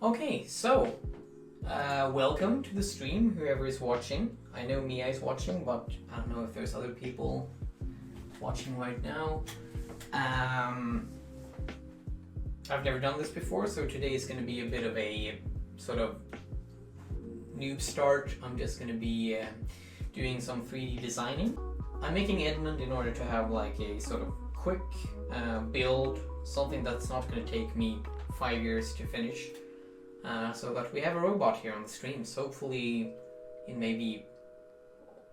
Okay, so welcome to the stream, whoever is watching. I know Mia is watching, but I don't know if there's other people watching right now. I've never done this before, so today is going to be a bit of a sort of noob start. I'm just going to be doing some 3D designing. I'm making Edmund in order to have like a sort of quick build, something that's not going to take me 5 years to finish. So that we have a robot here on the stream. So hopefully in maybe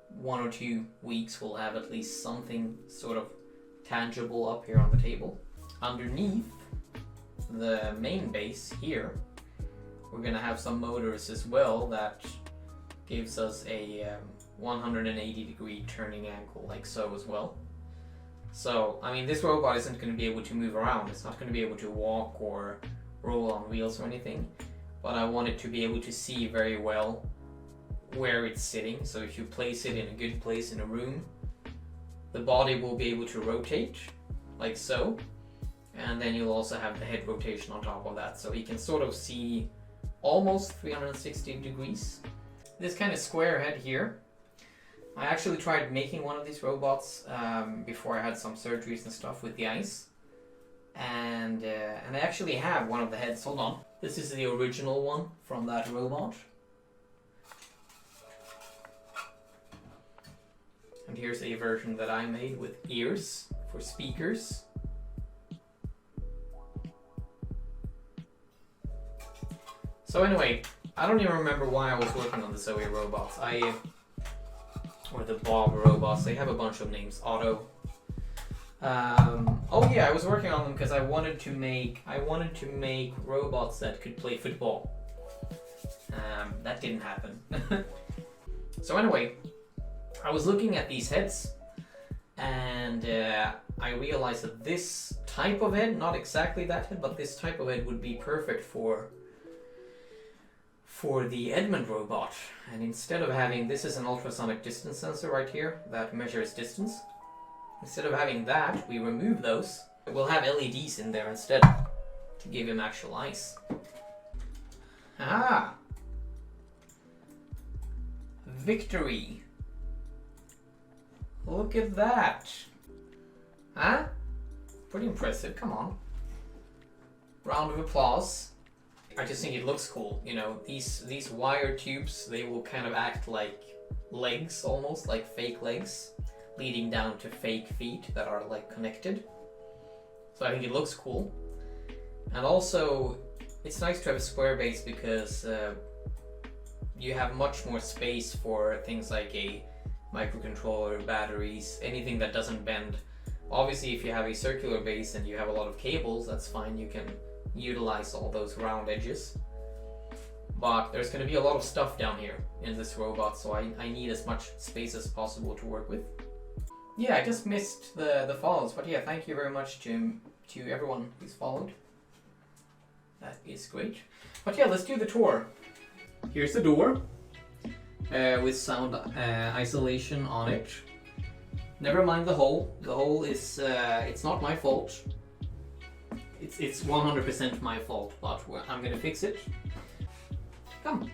1 or 2 weeks we'll have at least something sort of tangible up here on the table. Underneath the main base here, we're gonna have some motors as well that gives us a 180 degree turning angle like so as well. So, I mean, this robot isn't going to be able to move around. It's not going to be able to walk or roll on wheels or anything. But I want it to be able to see very well where it's sitting. So if you place it in a good place in a room, the body will be able to rotate like so. And then you'll also have the head rotation on top of that. So he can sort of see almost 360 degrees. This kind of square head here, I actually tried making one of these robots before I had some surgeries and stuff with the eyes. And I actually have one of the heads. Hold on. This is the original one from that robot. And here's a version that I made with ears for speakers. So anyway, I don't even remember why I was working on the Zoe robots. Or the Bob robots. They have a bunch of names. Otto. Oh yeah, I was working on them because I wanted to make robots that could play football. That didn't happen. So anyway, I was looking at these heads, and I realized that this type of head, not exactly that head, but this type of head would be perfect for the Edmund robot. And instead of having, this is an ultrasonic distance sensor right here that measures distance. Instead of having that, we remove those. We'll have LEDs in there instead to give him actual eyes. Ah! Victory! Look at that! Huh? Pretty impressive, come on. Round of applause. I just think it looks cool. You know, these wire tubes, they will kind of act like legs, almost like fake legs, leading down to fake feet that are like connected. So I think it looks cool. And also, it's nice to have a square base because you have much more space for things like a microcontroller, batteries, anything that doesn't bend. Obviously, if you have a circular base and you have a lot of cables, that's fine. You can utilize all those round edges. But there's going to be a lot of stuff down here in this robot, so I need as much space as possible to work with. Yeah, I just missed the follows, but yeah, thank you very much to everyone who's followed. That is great. But yeah, let's do the tour. Here's the door with sound isolation on it. Never mind the hole. The hole is it's not my fault. It's 100% my fault, but I'm gonna fix it. Come.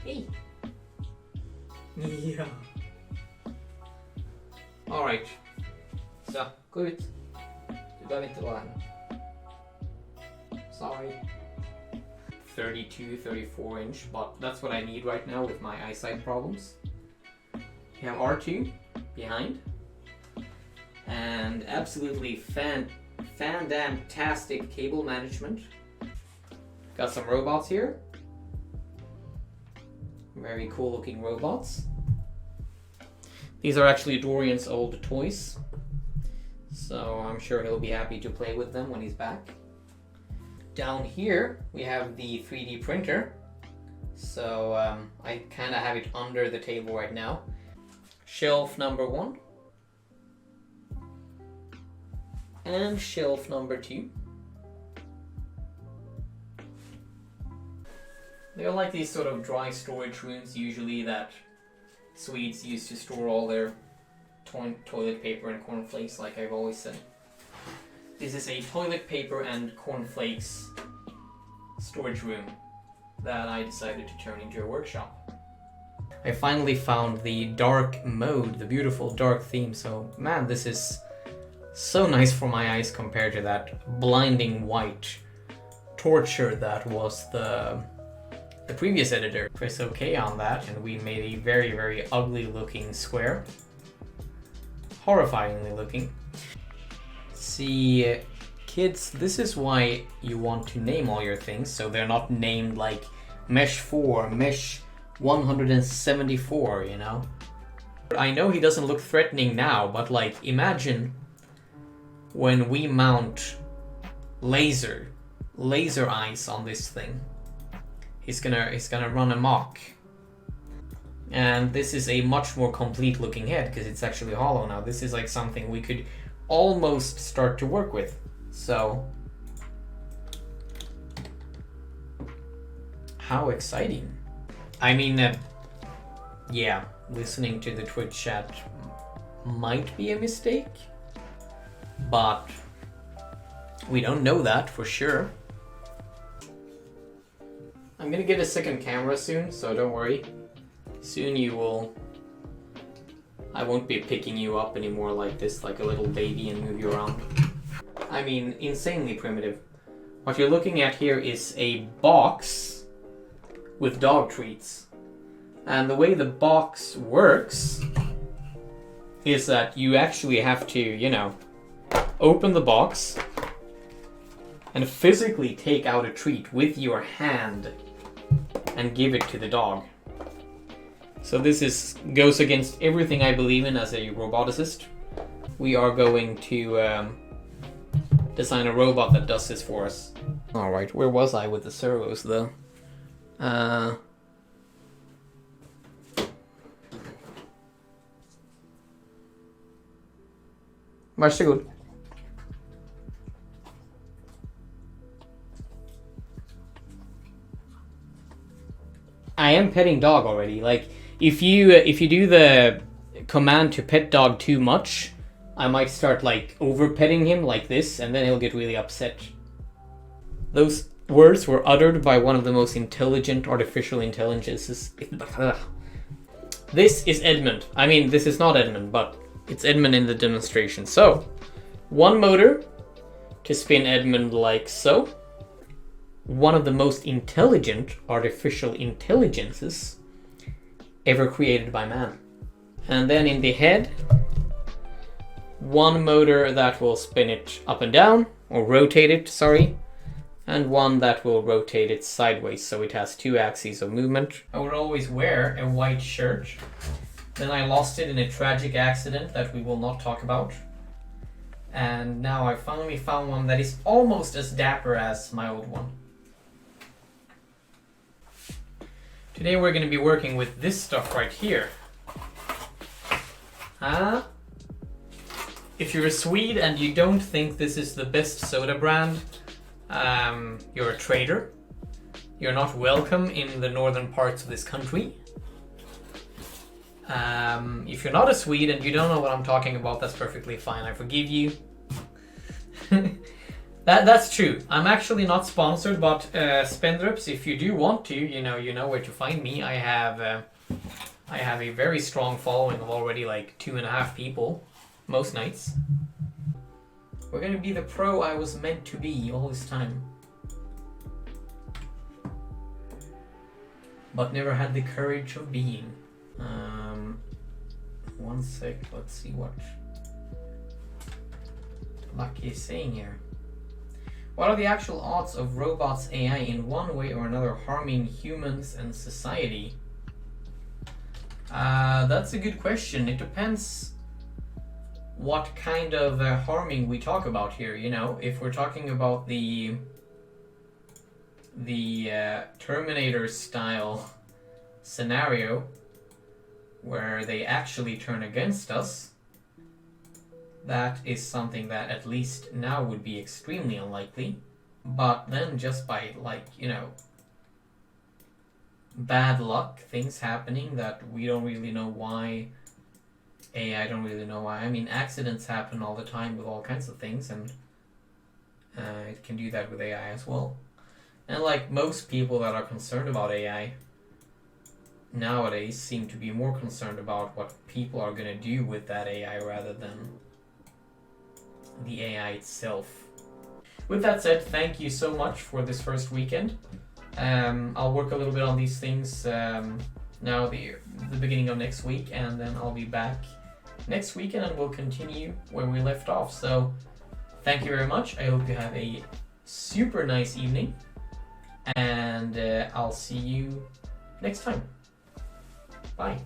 Hey. Ja. Alright. Så, gå ut. Du behöver inte vara här. Sorry. 32, 34 inch, but that's what I need right now with my eyesight problems. You have R2 behind. And absolutely fantastic cable management. Got some robots here. Very cool looking robots. These are actually Dorian's old toys, so I'm sure he'll be happy to play with them when he's back. Down here we have the 3D printer, so I kind of have it under the table right now. Shelf number 1 and shelf number 2. They're like these sort of dry storage rooms usually that Swedes used to store all their toilet paper and cornflakes, like I've always said. This is a toilet paper and cornflakes storage room that I decided to turn into a workshop. I finally found the dark mode, the beautiful dark theme, so man, this is so nice for my eyes compared to that blinding white torture that was the previous editor. Press OK on that and we made a very, very ugly looking square. Horrifyingly looking. See, kids, this is why you want to name all your things, so they're not named like Mesh 4, Mesh 174, you know? I know he doesn't look threatening now, but like, imagine when we mount laser eyes on this thing. He's gonna run amok. And this is a much more complete looking head because it's actually hollow now. This is like something we could almost start to work with. So, how exciting. I mean, yeah, listening to the Twitch chat might be a mistake, but we don't know that for sure. I'm gonna get a second camera soon, so don't worry. Soon you will... I won't be picking you up anymore like this, like a little baby, and move you around. I mean, insanely primitive. What you're looking at here is a box with dog treats. And the way the box works is that you actually have to, you know, open the box and physically take out a treat with your hand and give it to the dog. So this goes against everything I believe in as a roboticist. We are going to design a robot that does this for us. Alright, where was I with the servos though? Varsågod. I am petting dog already. Like, if you do the command to pet dog too much, I might start like over petting him like this, and then he'll get really upset. Those words were uttered by one of the most intelligent artificial intelligences. This is Edmund. I mean, this is not Edmund, but it's Edmund in the demonstration. So, one motor to spin Edmund like so. One of the most intelligent artificial intelligences ever created by man. And then in the head, one motor that will spin it up and down, or rotate it, sorry, and one that will rotate it sideways, so it has two axes of movement. I would always wear a white shirt. Then I lost it in a tragic accident that we will not talk about. And now I finally found one that is almost as dapper as my old one. Today we're going to be working with this stuff right here. If you're a Swede and you don't think this is the best soda brand, you're a traitor. You're not welcome in the northern parts of this country. If you're not a Swede and you don't know what I'm talking about, that's perfectly fine. I forgive you. That's true. I'm actually not sponsored, but Spendrups, if you do want to, you know where to find me. I have a very strong following of already like 2.5 people most nights. We're gonna be the pro I was meant to be all this time, but never had the courage of being. One sec. Let's see what Lucky is saying here. What are the actual odds of robots AI in one way or another harming humans and society? That's a good question. It depends what kind of harming we talk about here. You know, if we're talking about the Terminator style scenario where they actually turn against us, that is something that at least now would be extremely unlikely. But then just by, like, you know, bad luck, things happening that we don't really know why, I don't really know why. I mean, accidents happen all the time with all kinds of things, and it can do that with AI as well. And like most people that are concerned about AI nowadays seem to be more concerned about what people are going to do with that AI rather than the AI itself. With that said, thank you so much for this first weekend. I'll work a little bit on these things now the beginning of next week, and then I'll be back next weekend and we'll continue where we left off. So thank you very much. I hope you have a super nice evening, and I'll see you next time. Bye.